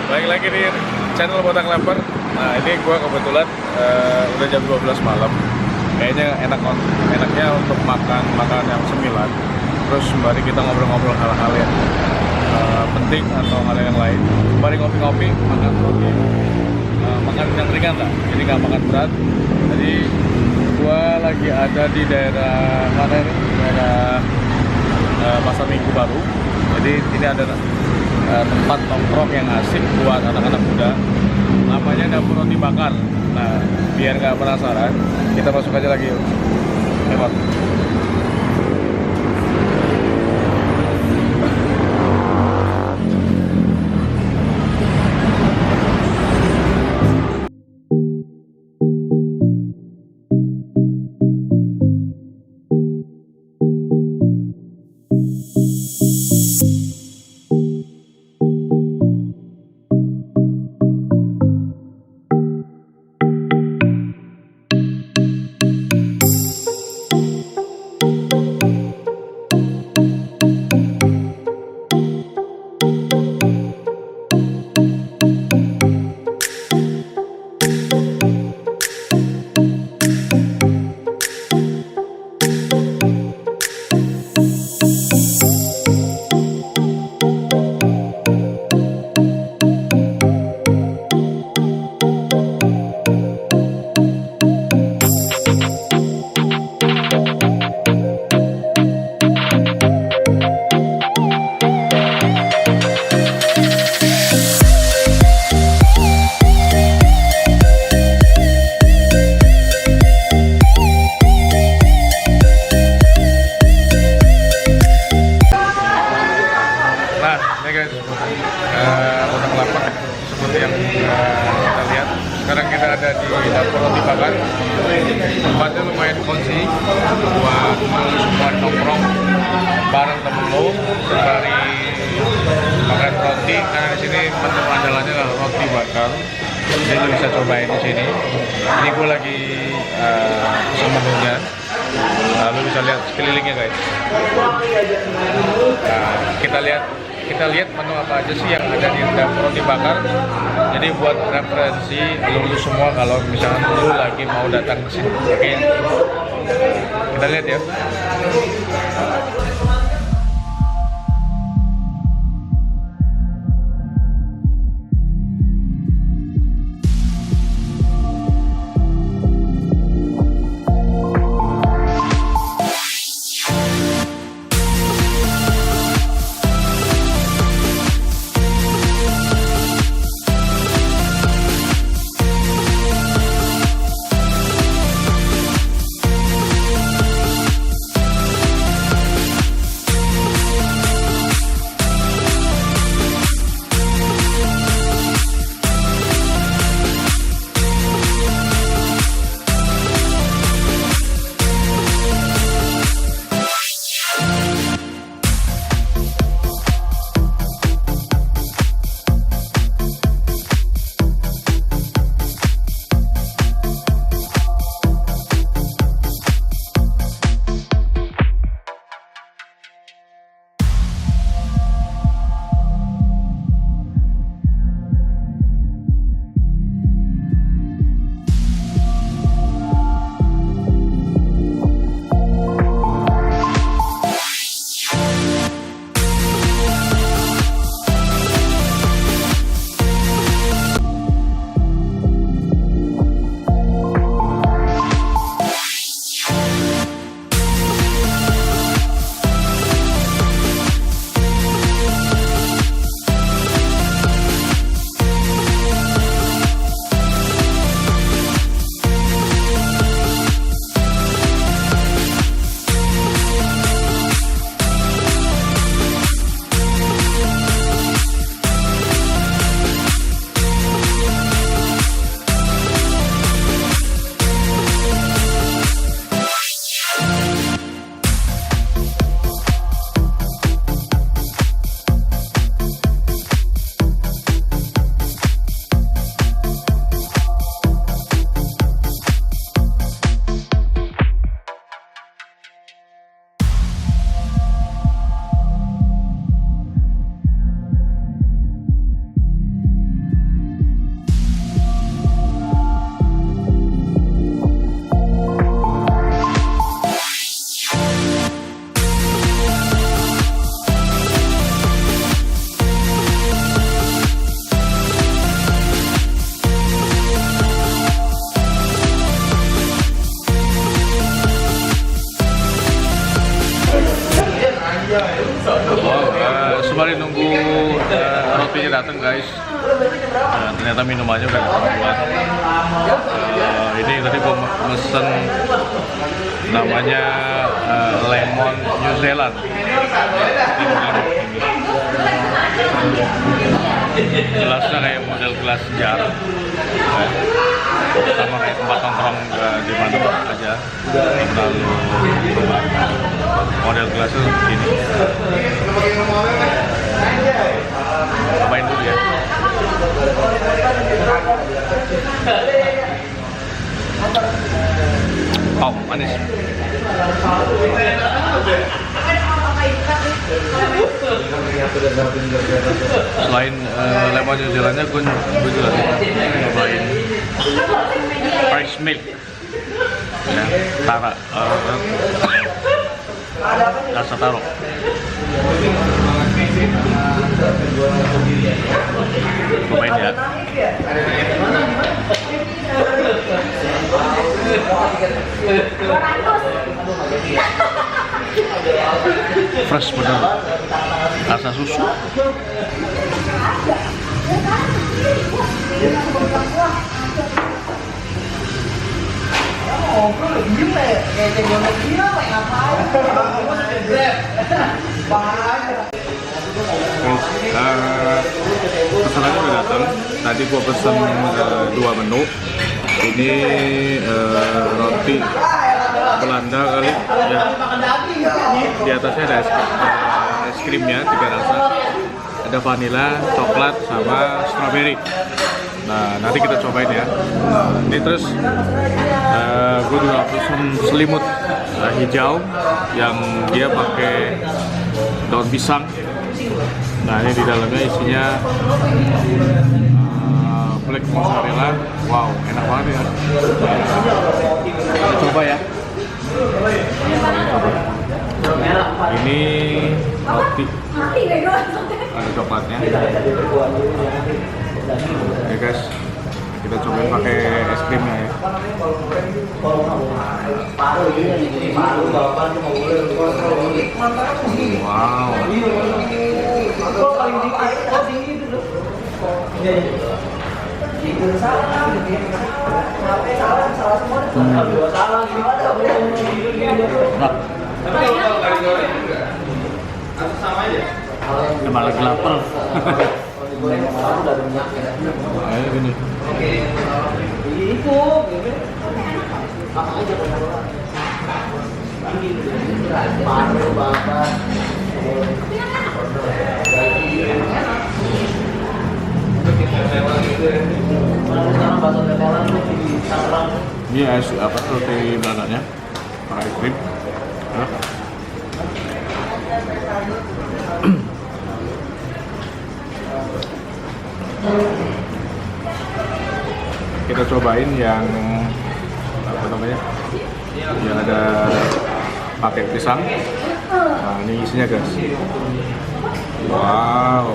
Balik lagi di channel Botak Lapar. Nah ini gue kebetulan udah jam 12 malam. Kayaknya enaknya untuk makan makanan yang cemilan. Terus sembari kita ngobrol-ngobrol hal-hal yang penting atau hal yang lain. Sembari ngopi-ngopi, makan roti, makan yang ringan lah. Jadi nggak makan berat. Jadi gue lagi ada di daerah mana ini? Daerah Pasar Minggu Baru. Jadi ini ada tempat nongkrong yang asik buat anak-anak muda, namanya Dapur Roti Bakar. Nah, biar nggak penasaran, kita masuk aja lagi yuk. Hebat. Botak Lapar seperti yang kita lihat. Sekarang kita ada di Dapur Roti Bakar. Tempatnya lumayan kondisi buat semua nongkrong bareng temen lo sembari makan roti. Karena di sini menu andalannya adalah roti bakar. Jadi lo bisa cobain di sini. Ini gue lagi menunya. Lalu bisa lihat sekelilingnya guys. Nah, kita lihat menu apa aja sih yang ada di Dapur Roti Bakar. Jadi buat referensi lu semua kalau misalkan lu lagi mau datang ke sini. Oke. Kita lihat ya. minumannya datang guys. Ternyata minumannya udah kebutuhan. Ini tadi gua mesen namanya lemon New Zealand. Gelasnya kayak model gelas jar, sama kayak tempat nongkrong di mana aja. Lalu model gelasnya begini. Cobain dulu ya. Oh, manis. Selain lemon New Zealandnya, gue juga nyobain fresh milk ya, Tara rasa taro. Cobain ya. Fresh bener, rasa susu. Pesanannya udah datang. Tadi gua pesen 2 menu. Ini roti Belanda kali ya. Di atasnya ada es krimnya 3 rasa. Ada vanilla, coklat, sama strawberry. Nah, nanti kita cobain ya. Ini terus gue juga pesen selimut hijau yang dia pakai daun pisang. Nah, ini di dalamnya isinya black mozzarella. Wow, enak banget ya. Kita coba ya. Ini roti, ada coklatnya. Oke guys, kita cobain pakai es krimnya ya. Wow. Malah lapar. Ayo gini. Ini es apa roti Belandanya pakai es krim. Kita cobain yang apa namanya? Yang ada pakai pisang. Nah, ini isinya guys. Wow.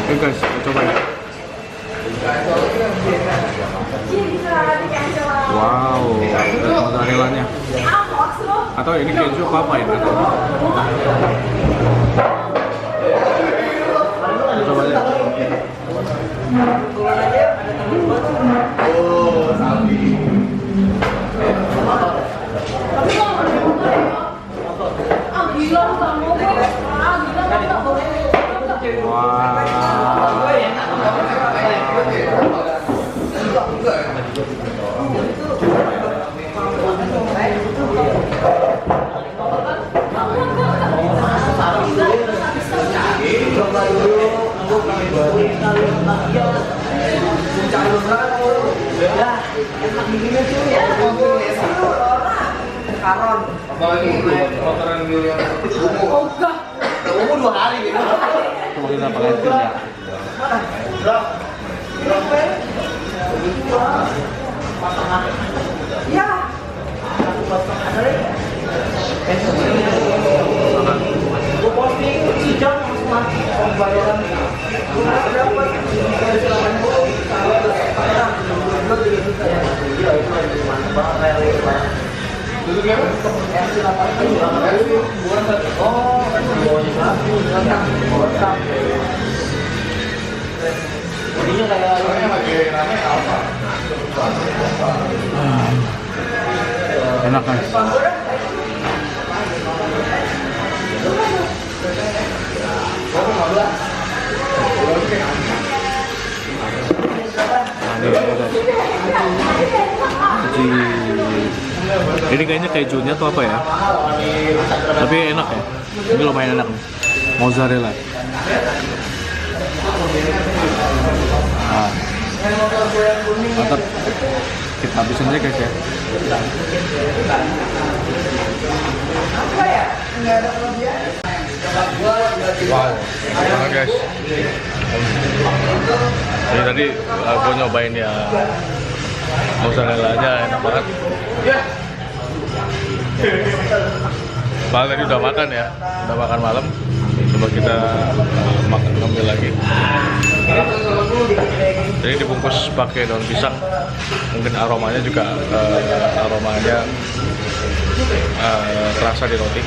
Oke guys, kita coba ya. Wow, mozzarella-nya. Atau ini keju apa ya? Coba aja. Coba kita pakai itu ya. Enak kan? Ini kayaknya kejunya tuh apa ya? Tapi enak ya. Ini lumayan enak nih. Mozzarella. Nah, mantap. Kita habisin aja guys ya. Wow, enak guys. Jadi tadi gue nyobain ya mozzarella-nya enak banget. Soalnya tadi udah makan ya, udah makan malam. Coba kita makan ngambil lagi. Jadi dibungkus pakai daun pisang. Mungkin aromanya juga terasa di roti.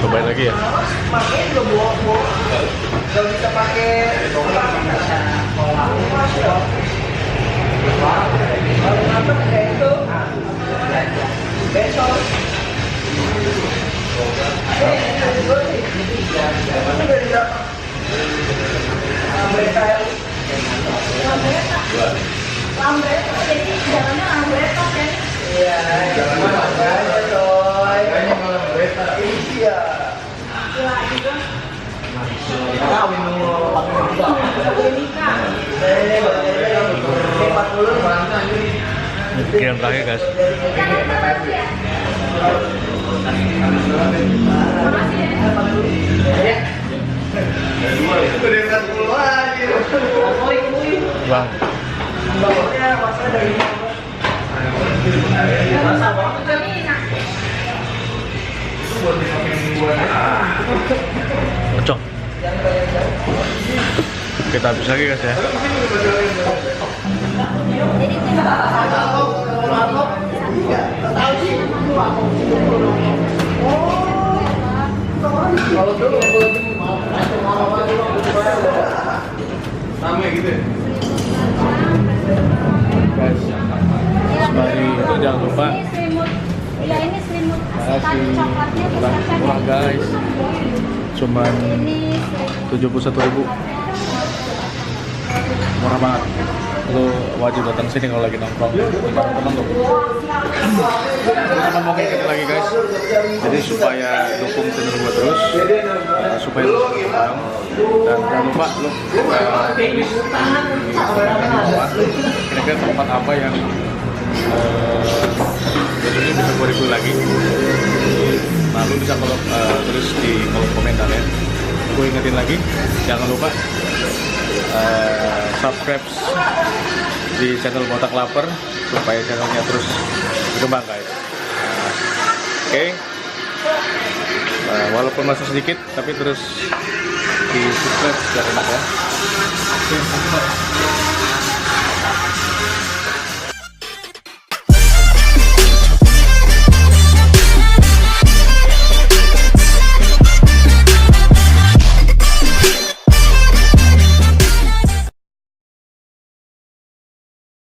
Cobain lagi ya. Yang terakhir guys. Bang. Cocok. Kita habis lagi guys ya. Guys, sembari itu jangan lupa. Ya ini selimut. Coklatnya Murah guys. Cuman 71.000. Murah banget. Lu wajib datang sini kalau lagi nongkrong teman-teman tuh. Teman-teman mau ngikutin lagi guys. Jadi supaya dukung channel gua terus, supaya lu berkembang. Dan jangan lupa lu tulis di bawah kira-kira tempat apa yang biasanya bisa gua review lagi. Nah lu bisa tulis di kolom komentar ya. Gue ingetin lagi, jangan lupa subscribe di channel Botak Lapar supaya channelnya terus berkembang guys. Oke. Walaupun masih sedikit tapi terus di subscribe biar enak ya.